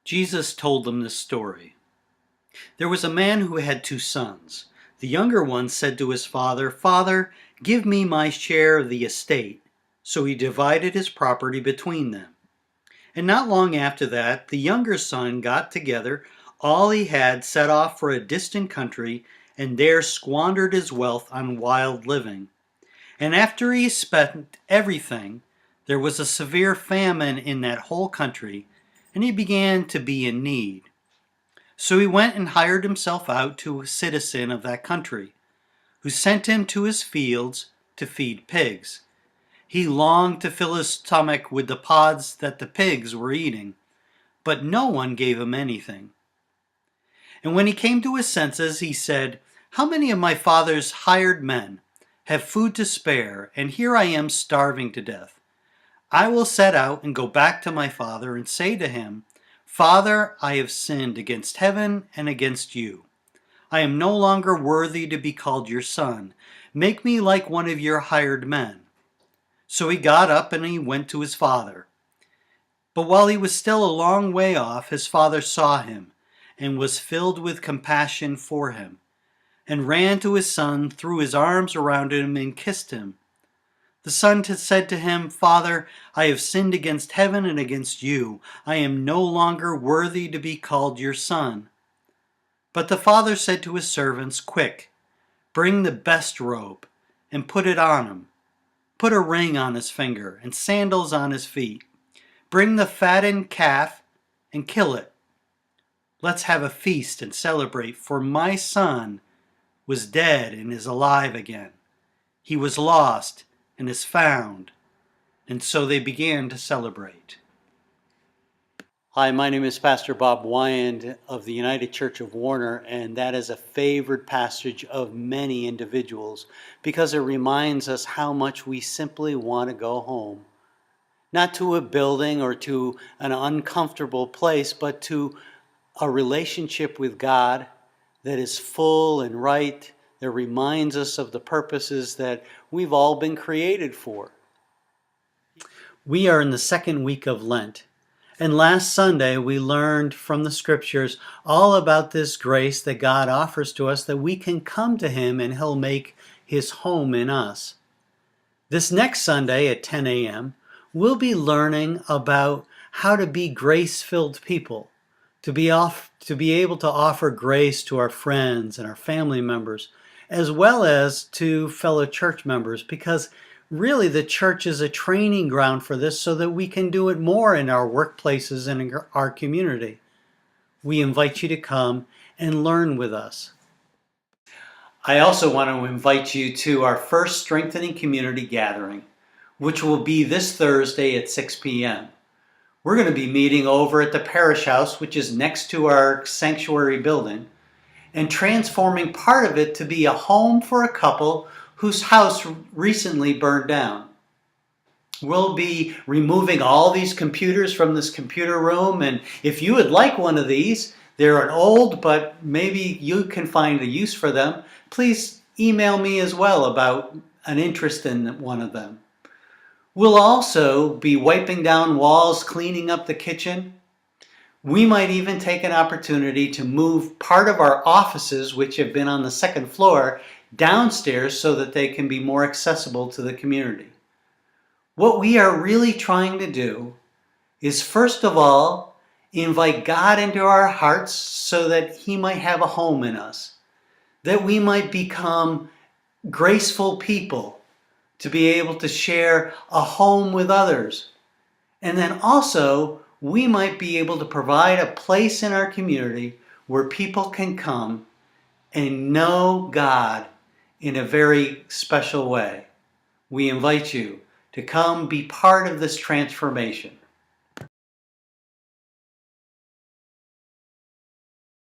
Jesus told them this story. There was a man who had two sons. The younger one said to his father, "Father, give me my share of the estate." So he divided his property between them. And not long after that, the younger son got together all he had, set off for a distant country, and there squandered his wealth on wild living. And after he spent everything, there was a severe famine in that whole country, and he began to be in need. So he went and hired himself out to a citizen of that country, who sent him to his fields to feed pigs. He longed to fill his stomach with the pods that the pigs were eating, but no one gave him anything. And when he came to his senses, he said, "How many of my father's hired men have food to spare, and here I am starving to death? I will set out and go back to my father and say to him, 'Father, I have sinned against heaven and against you. I am no longer worthy to be called your son. Make me like one of your hired men.' So he got up and he went to his father. But while he was still a long way off, his father saw him and was filled with compassion for him, and ran to his son, threw his arms around him, and kissed him. The son said to him, 'Father, I have sinned against heaven and against you. I am no longer worthy to be called your son.' But the father said to his servants, 'Quick, bring the best robe and put it on him. Put a ring on his finger and sandals on his feet. Bring the fattened calf and kill it. Let's have a feast and celebrate, for my son was dead and is alive again. He was lost and is found.' And so they began to celebrate." Hi, my name is Pastor Bob Wyand of the United Church of Warner, and that is a favored passage of many individuals because it reminds us how much we simply want to go home. Not to a building or to an uncomfortable place, but to a relationship with God that is full and right, that reminds us of the purposes that we've all been created for. We are in the second week of Lent, and last Sunday we learned from the scriptures all about this grace that God offers to us, that we can come to Him and He'll make His home in us. This next Sunday at 10 a.m., we'll be learning about how to be grace-filled people, to be able to offer grace to our friends and our family members, as well as to fellow church members, because really the church is a training ground for this so that we can do it more in our workplaces and in our community. We invite you to come and learn with us. I also want to invite you to our first Strengthening Community Gathering, which will be this Thursday at 6 p.m. We're going to be meeting over at the Parish House, which is next to our sanctuary building, and transforming part of it to be a home for a couple whose house recently burned down. We'll be removing all these computers from this computer room, and if you would like one of these, they're an old, but maybe you can find a use for them, please email me as well about an interest in one of them. We'll also be wiping down walls, cleaning up the kitchen. We might even take an opportunity to move part of our offices, which have been on the second floor, downstairs so that they can be more accessible to the community. What we are really trying to do is, first of all, invite God into our hearts so that He might have a home in us, that we might become graceful people to be able to share a home with others. And then also, we might be able to provide a place in our community where people can come and know God in a very special way. We invite you to come be part of this transformation.